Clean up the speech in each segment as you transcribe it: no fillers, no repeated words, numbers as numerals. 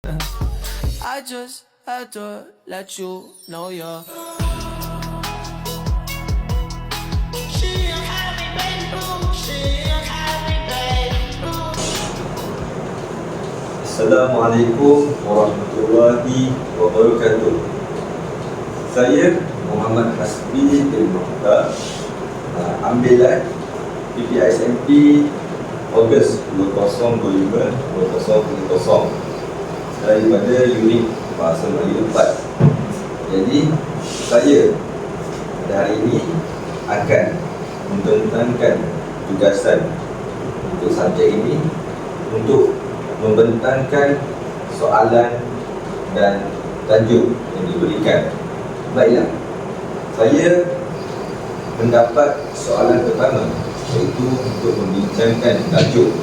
I just had to let you know you're Assalamualaikum warahmatullahi wabarakatuh. Saya Muhammad Hasbi bin Mukhtar, ambilan PPISMP Ogos 2025-2030 daripada unit Bahasa Melayu 4. Jadi saya pada hari ini akan membentangkan tugasan untuk subjek ini untuk membentangkan soalan dan tajuk yang diberikan. Baiklah, saya mendapat soalan pertama, iaitu untuk membincangkan tajuk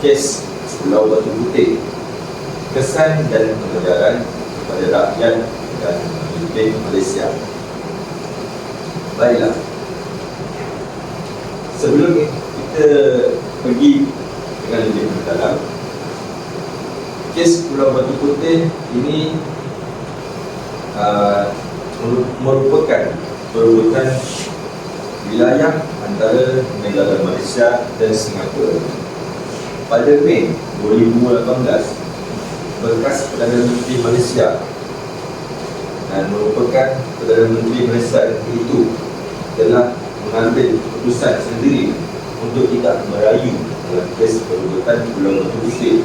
kes Pulau Batu Putih, kesan dan pengejaran kepada rakyat dan pemimpin Malaysia. Baiklah, sebelum kita pergi dengan lebih mendalam, kes Pulau Batu Putih ini merupakan perebutan wilayah antara negara Malaysia dan Singapura. Pada Mei 2018, bekas Perdana Menteri Malaysia dan merupakan Perdana Menteri Malaysia itu telah mengambil keputusan sendiri untuk tidak merayu dalam kes perebutan Pulau Batu Putih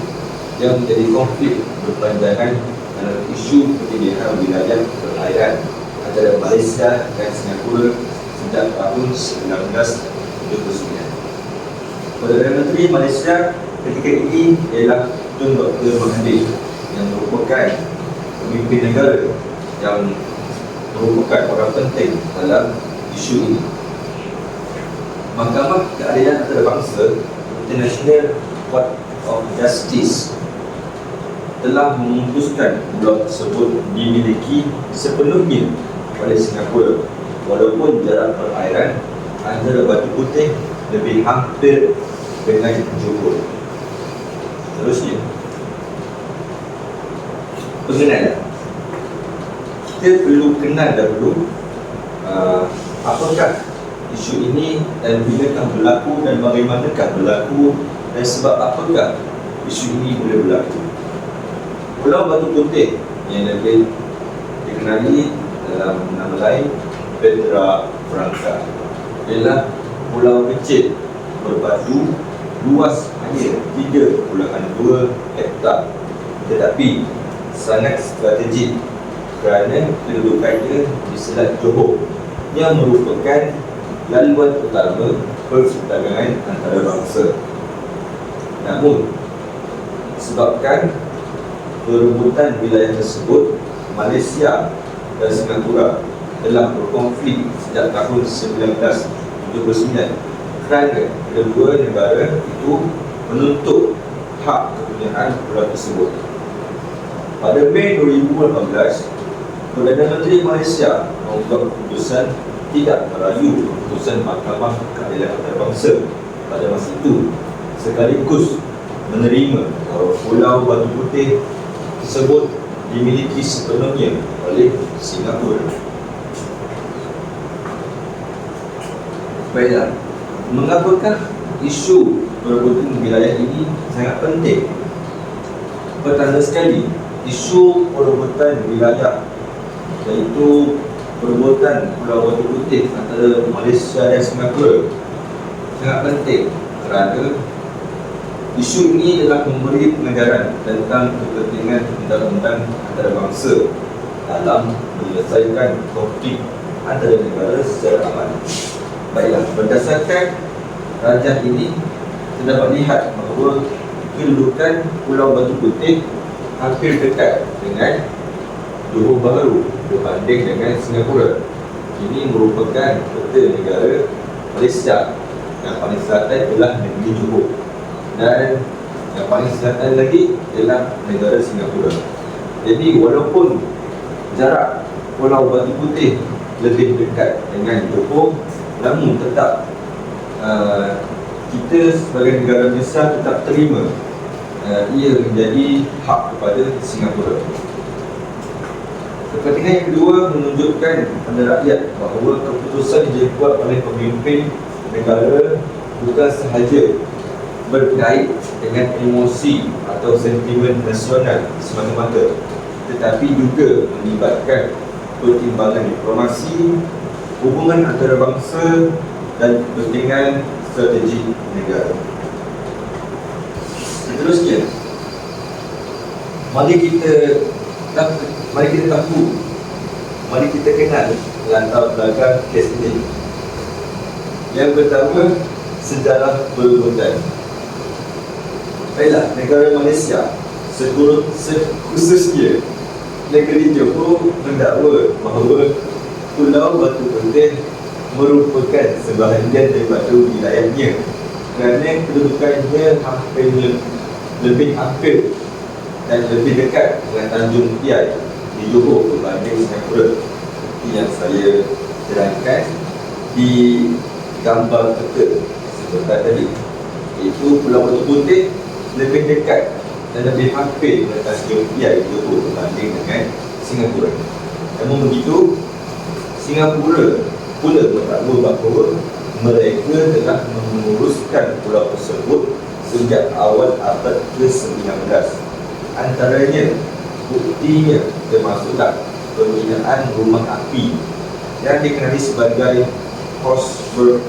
yang menjadi konflik berpanjangan dalam isu pertigaan wilayah perairan antara Malaysia dan Singapura sejak tahun 1979. Perdana Menteri Malaysia ketika ini ialah Tun Dr. Mahathir yang merupakan pemimpin negara yang merupakan orang penting dalam isu ini. Mahkamah Keadilan Antarabangsa International Court of Justice telah memutuskan pulau tersebut dimiliki sepenuhnya oleh Singapura, walaupun jarak perairan antara Batu Putih lebih hampir dengan Johor. Terusnya, pengenalan. Kita perlu kenal dahulu apakah isu ini dan bilakah berlaku dan bagaimanakah berlaku dan sebab apakah isu ini boleh berlaku. Pulau Batu Putih yang lebih dikenali dalam nama lain Petra Franca ialah pulau kecil berbatu luas hanya 3.2 hektar, tetapi sangat strategik kerana kedudukannya di Selat Johor yang merupakan laluan utama perdagangan antarabangsa. Namun, sebabkan perebutan wilayah tersebut, Malaysia dan Singapura telah berkonflik sejak tahun 1979 kerana kedua negara itu menuntut hak kepunyaan pulau tersebut. Pada Mei 2018, Perdana Menteri Malaysia membuat keputusan tidak merayu keputusan Mahkamah Keadilan Antarabangsa pada masa itu, sekaligus menerima bahawa Pulau Batu Putih tersebut dimiliki sepenuhnya oleh Singapura. Baiklah, mengapakah isu perebutan wilayah ini sangat penting? Pertama sekali, isu perebutan wilayah, iaitu perebutan Pulau Batu Putih antara Malaysia dan Singapura, sangat penting kerana isu ini telah memberi pengajaran tentang kepentingan undang-undang antarabangsa dalam menyelesaikan konflik antara negara secara aman. Baiklah, berdasarkan rajah ini, terdapat lihat bahawa kedudukan Pulau Batu Putih hampir dekat dengan Johor Bahru berbanding dengan Singapura. Ini merupakan peta negara Malaysia. Yang paling selatan ialah negeri Johor dan yang paling selatan lagi ialah negara Singapura. Jadi walaupun jarak Pulau Batu Putih lebih dekat dengan Johor, namun tetap kita sebagai negara Malaysia tetap terima ia menjadi hak kepada Singapura. Kepentingan yang kedua menunjukkan kepada rakyat bahawa keputusan yang dibuat oleh pemimpin negara bukan sahaja berkait dengan emosi atau sentimen nasional semata-mata, tetapi juga melibatkan pertimbangan diplomasi, hubungan antara bangsa dan kepentingan strategik negara. Seterusnya, mari kita kenal latar belakang kes ini. Yang pertama, sejarah perebutan. Baiklah, negara Malaysia khususnya negeri Johor mendakwa bahawa Pulau Batu Putih merupakan sebahagian daripada wilayahnya kerana kedudukannya lebih hampir dan lebih dekat dengan Tanjung Piai di Johor berbanding Singapura, seperti yang saya terangkan di gambar peta sebentar tadi, iaitu Pulau Batu Putih lebih dekat dan lebih hampir dengan Tanjung Piai di Johor berbanding dengan Singapura. Namun begitu, Singapura pula mendakwa bahawa mereka telah menguruskan pulau tersebut sejak awal abad ke-19. Antaranya, buktinya termasuklah pembinaan rumah api yang dikenali sebagai Horsburgh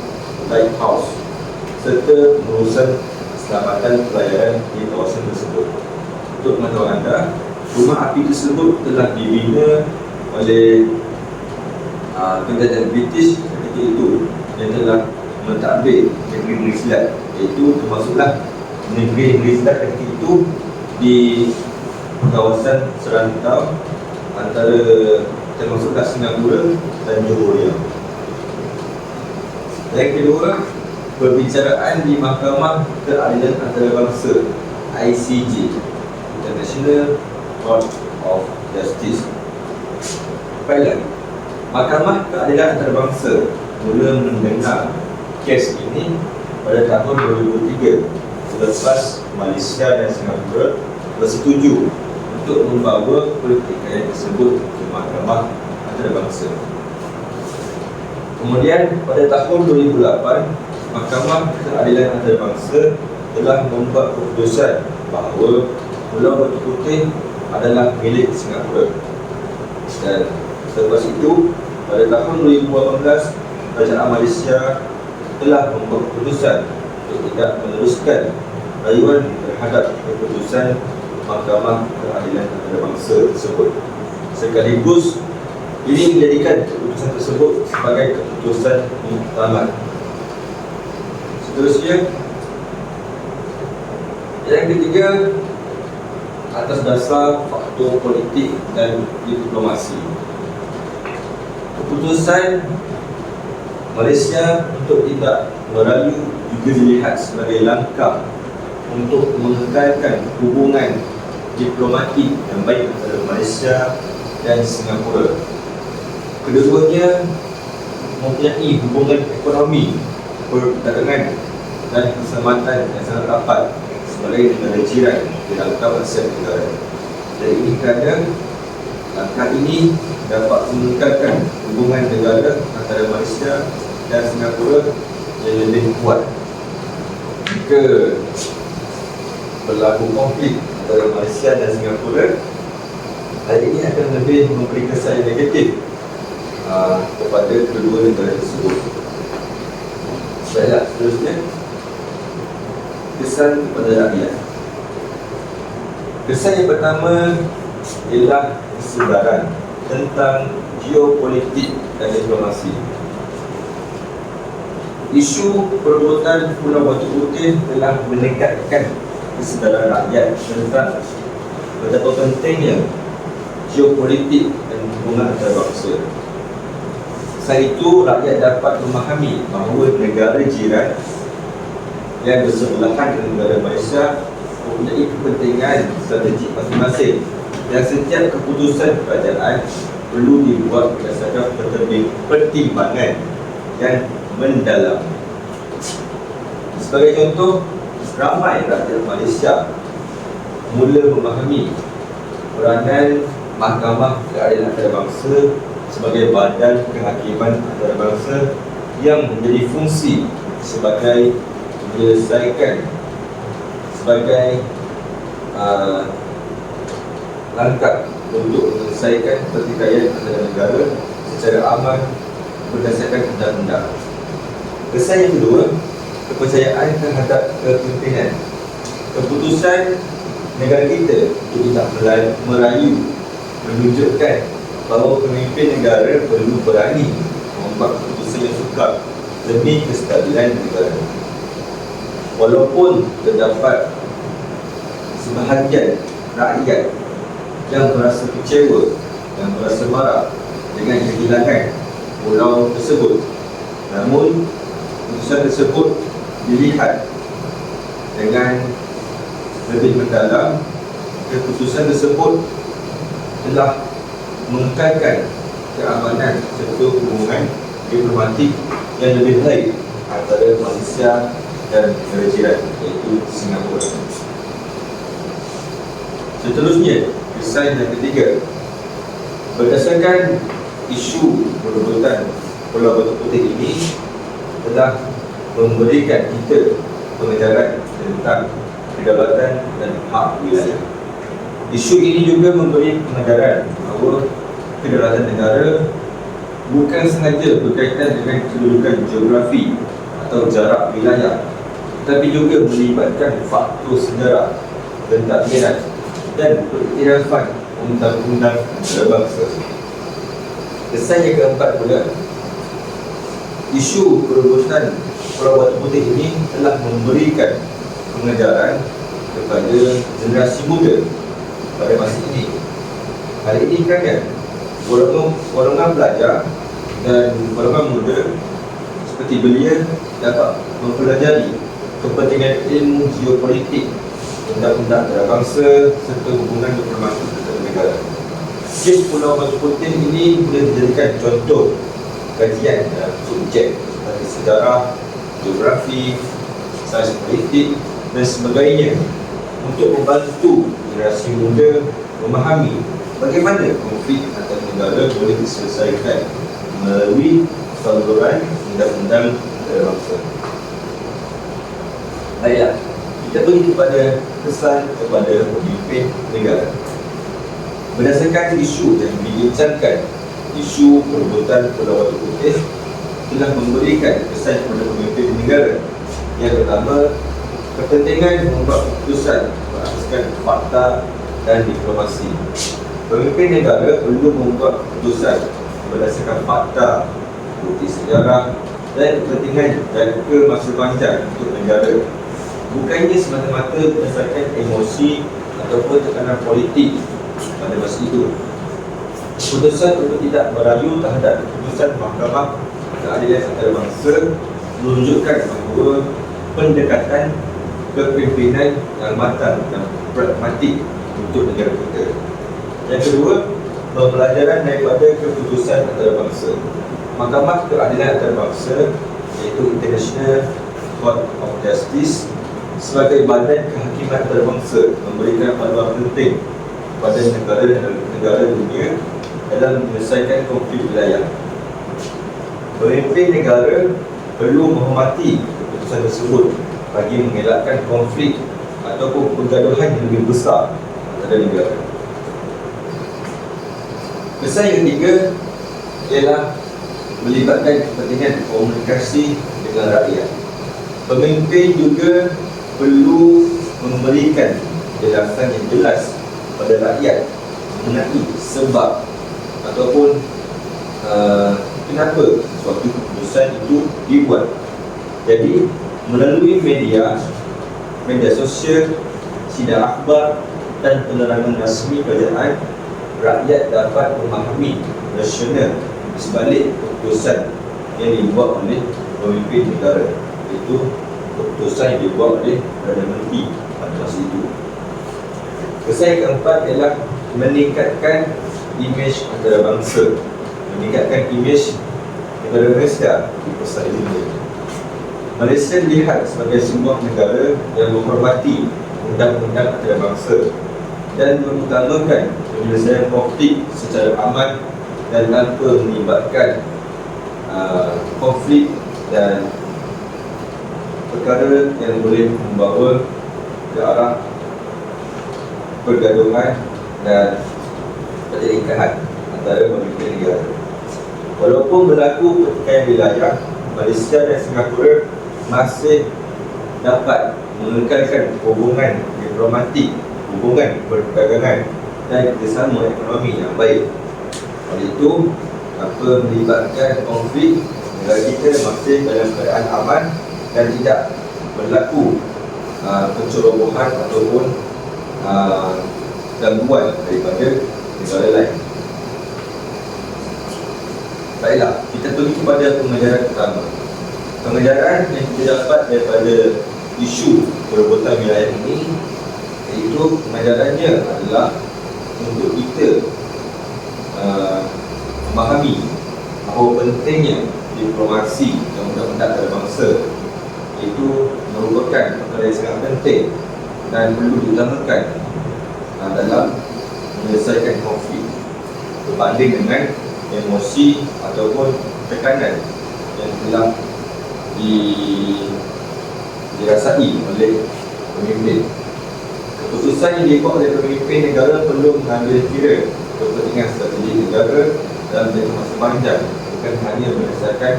Lighthouse serta pengurusan keselamatan pelayaran di kawasan tersebut. Untuk pengetahuan anda, rumah api tersebut telah dibina oleh penjajah British ketika itu yang telah mentadbir negeri Islam, iaitu termasuklah negeri Islam ketika itu di kawasan serantau antara termasuklah Singapura dan Johor. Yang kedua, perbicaraan di Mahkamah Keadilan Antarabangsa ICJ, International Court of Justice. Baiklah, Mahkamah Keadilan Antarabangsa mula mendengar kes ini pada tahun 2003 selepas Malaysia dan Singapura bersetuju untuk membawa pertikaian tersebut ke Mahkamah Antarabangsa. Kemudian pada tahun 2008, Mahkamah Keadilan Antarabangsa telah membuat keputusan bahawa Pulau Batu Putih adalah milik Singapura. Dan selepas itu, pada tahun 2018, Kerajaan Malaysia telah membuat keputusan untuk tidak meneruskan rayuan terhadap keputusan Mahkamah Keadilan Antarabangsa tersebut. Sekaligus, ini menjadikan keputusan tersebut sebagai keputusan muktamad. Seterusnya, yang ketiga, atas dasar faktor politik dan diplomasi. Keputusan Malaysia untuk tidak merayu juga dilihat sebagai langkah untuk mengekalkan hubungan diplomatik yang baik antara Malaysia dan Singapura. Kedua-duanya mempunyai hubungan ekonomi, perdagangan dan keselamatan yang sangat rapat sebagai negara jiran di dalam kawasan negara. Dan ini kerana langkah ini dapat meningkatkan hubungan negara antara Malaysia dan Singapura yang lebih kuat. Jika berlaku konflik antara Malaysia dan Singapura, hal ini akan lebih memberi kesan yang negatif kepada kedua negara tersebut. Baiklah, seterusnya, kesan kepada rakyat. Kesan yang pertama ialah kesedaran tentang geopolitik dan diplomasi. Isu perebutan Pulau Batu Putih telah meningkatkan kesedaran rakyat tentang betapa pentingnya geopolitik dan hubungan antarabangsa. Selain itu, rakyat dapat memahami bahawa negara jiran yang bersebelahan dengan negara Malaysia mempunyai kepentingan strategik masing-masing dan setiap keputusan kerajaan perlu dibuat berdasarkan pertimbangan yang mendalam. Sebagai contoh, ramai rakyat Malaysia mula memahami peranan Mahkamah Keadilan Antarabangsa sebagai badan kehakiman antarabangsa yang menjadi fungsi sebagai menyelesaikan sebagai langkah untuk menyelesaikan pertikaian antara negara secara aman berdasarkan undang-undang. Kesan yang kedua, kepercayaan terhadap kepimpinan. Keputusan negara kita untuk tidak merayu menunjukkan bahawa pemimpin negara perlu berani membuat keputusan yang sukar demi kestabilan negara. Walaupun terdapat sebahagian rakyat yang merasa kecewa dan merasa marah dengan kehilangan pulau tersebut, namun keputusan tersebut dilihat dengan lebih mendalam. Keputusan tersebut telah mengekalkan keamanan serta hubungan diplomatik yang lebih baik antara Malaysia dan negara jiran, iaitu Singapura. Seterusnya, kesan yang ketiga, berdasarkan isu perebutan Pulau Batu Putih ini telah memberikan kita pengejaran tentang kedaulatan dan hak wilayah. Isu ini juga memberi pengejaran bahawa kedaulatan negara bukan sengaja berkaitan dengan kedudukan geografi atau jarak wilayah, tetapi juga melibatkan faktor sejarah, pentadbiran dan periktirafan undang-undang antarabangsa. Kesan yang keempat pula, isu perebutan Pulau Batu Putih ini telah memberikan pengajaran kepada generasi muda pada masa ini. Hal ini kerana golongan pelajar dan golongan muda seperti belia dapat mempelajari kepentingan ilmu geopolitik, undang-undang antarabangsa serta hubungan diplomatik antara negara. Kes Pulau Batu Putih ini boleh dijadikan contoh kajian dalam subjek seperti sejarah, geografi, sains politik dan sebagainya untuk membantu generasi muda memahami bagaimana konflik antar negara boleh diselesaikan melalui saluran undang-undang antarabangsa. Baiklah, kita pergi kepada kesan kepada pemimpin negara. Berdasarkan isu yang dibincangkan, isu perebutan Pulau Batu Putih telah memberikan kesan kepada pemimpin negara. Yang pertama, kepentingan membuat keputusan berasaskan fakta dan diplomasi. Pemimpin negara perlu membuat keputusan berdasarkan fakta, bukti sejarah dan kepentingan jangka masa panjang untuk negara, bukannya semata-mata berdasarkan emosi ataupun tekanan politik pada masa itu. Keputusan untuk tidak merayu terhadap keputusan Mahkamah Keadilan Antarabangsa menunjukkan bahawa pendekatan kepimpinan yang matang dan pragmatik untuk negara kita. Yang kedua, pembelajaran daripada keputusan antarabangsa. Mahkamah Keadilan Antarabangsa, iaitu International Court of Justice, sebagai badan kehakiman antarabangsa memberikan panduan penting kepada negara dunia dalam menyelesaikan konflik wilayah. Pemimpin negara perlu menghormati keputusan tersebut bagi mengelakkan konflik ataupun pergaduhan yang lebih besar antara negara. Kesan yang ketiga ialah melibatkan kepentingan komunikasi dengan rakyat. Pemimpin juga perlu memberikan penjelasan yang jelas pada rakyat mengenai sebab ataupun kenapa suatu keputusan itu dibuat. Jadi melalui media sosial, sidang akhbar dan penerangan rasmi kerajaan, rakyat dapat memahami rasional di sebalik keputusan yang dibuat oleh pemimpin negara, iaitu keputusan yang dibuat oleh Perdana Menteri pada masa itu. Kesan yang keempat ialah meningkatkan imej antarabangsa, meningkatkan imej negara Malaysia di pasar dunia. Malaysia dilihat sebagai sebuah negara yang menghormati undang-undang antarabangsa dan mengutamakan penyelesaian konflik secara aman dan tanpa melibatkan konflik dan perkara yang boleh membawa ke arah pergaduhan dan pertelingkahan antara pemimpin negara. Walaupun berlaku pertikaian wilayah, Malaysia dan Singapura masih dapat mengekalkan hubungan diplomatik, hubungan perdagangan dan kerjasama ekonomi yang baik. Oleh itu, tanpa melibatkan konflik, negara kita masih dalam keadaan aman dan tidak berlaku pencerobohan ataupun gangguan daripada negara lain. Baiklah, kita pergi kepada pengajaran pertama. Pengajaran yang kita dapat daripada isu perebutan wilayah ini, iaitu pengajarannya adalah untuk kita memahami bahawa pentingnya diplomasi dan undang-undang antarabangsa, iaitu merupakan perkara yang sangat penting dan perlu diutamakan dalam menyelesaikan konflik berbanding dengan emosi ataupun tekanan yang telah dirasai oleh pemimpin. Keputusan yang dibuat oleh pemimpin negara perlu mengambil kira kepentingan strategi negara dalam jangka masa panjang, bukan hanya berdasarkan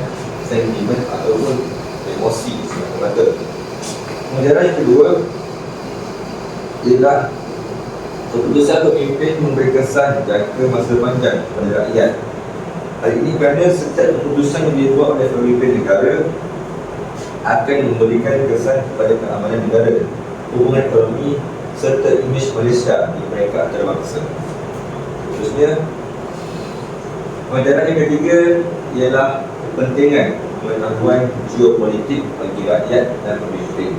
sentimen ataupun emosi semata-mata. Pengajaran yang kedua ialah keputusan pemimpin memberi kesan jangka masa panjang kepada rakyat. Hal ini kerana setiap keputusan yang dibuat oleh pemimpin negara akan memberikan kesan kepada keamanan negara, hubungan ekonomi serta imej Malaysia di peringkat antarabangsa. Terusnya, pengajaran yang ketiga ialah kepentingan pengetahuan geopolitik bagi rakyat dan pemimpin.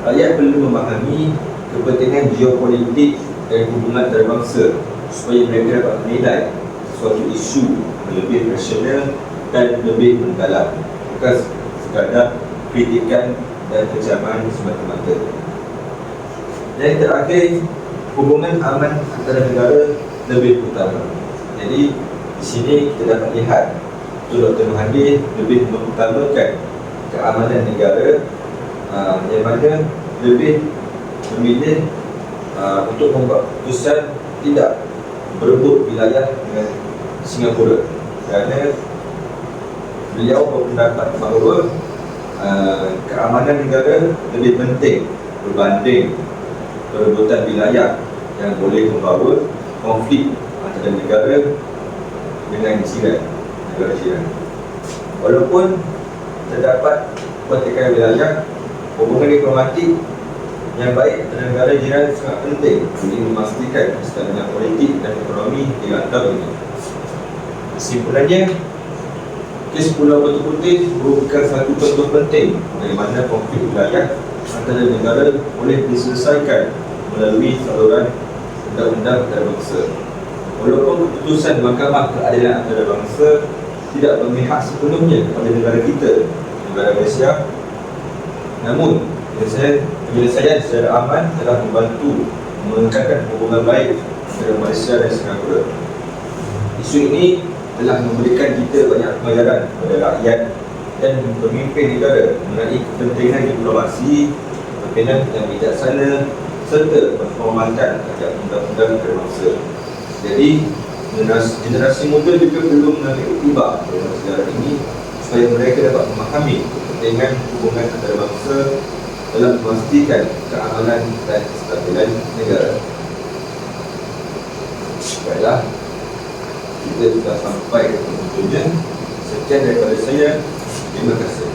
Rakyat perlu memahami kepentingan geopolitik dan hubungan antarabangsa supaya mereka dapat menilai suatu isu lebih rasional dan lebih mendalam, bukan sekadar kritikan dan kecaman semata-mata. Yang terakhir, hubungan aman antara negara lebih utama. Jadi di sini kita dapat lihat Dr. Mahathir lebih mengutamakan keamanan negara, yang mana lebih memilih untuk membuat keputusan tidak berebut wilayah dengan Singapura, kerana beliau berpendapat bahawa keamanan negara lebih penting berbanding perebutan wilayah yang boleh membawa konflik antara negara dengan negara jiran. Walaupun terdapat pertikaian wilayah, hubungan diplomatik yang baik antara negara jiran sangat penting untuk memastikan kestabilan politik dan ekonomi di rantau ini. Kesimpulannya, kes Pulau Batu Putih merupakan satu contoh penting bagaimana konflik wilayah antara negara boleh diselesaikan melalui saluran undang-undang antarabangsa. Walaupun keputusan Mahkamah Keadilan Antarabangsa tidak memihak sepenuhnya kepada negara kita, negara Malaysia, namun penyelesaian secara aman telah membantu mengekalkan hubungan baik antara Malaysia dan Singapura. Isu ini telah memberikan kita banyak pengajaran kepada rakyat dan pemimpin negara mengenai kepentingan diplomasi, kepimpinan yang bijaksana serta penghormatan terhadap undang-undang antarabangsa. Jadi, generasi muda juga perlu mengambil iktibar dalam sejarah ini supaya mereka dapat memahami kepentingan hubungan antarabangsa dalam memastikan keamanan dan kestabilan negara. Baiklah, kita sudah sampai ke penghujungnya. Sekian daripada saya. Terima kasih.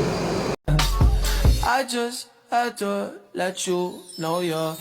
I just had to let you know you're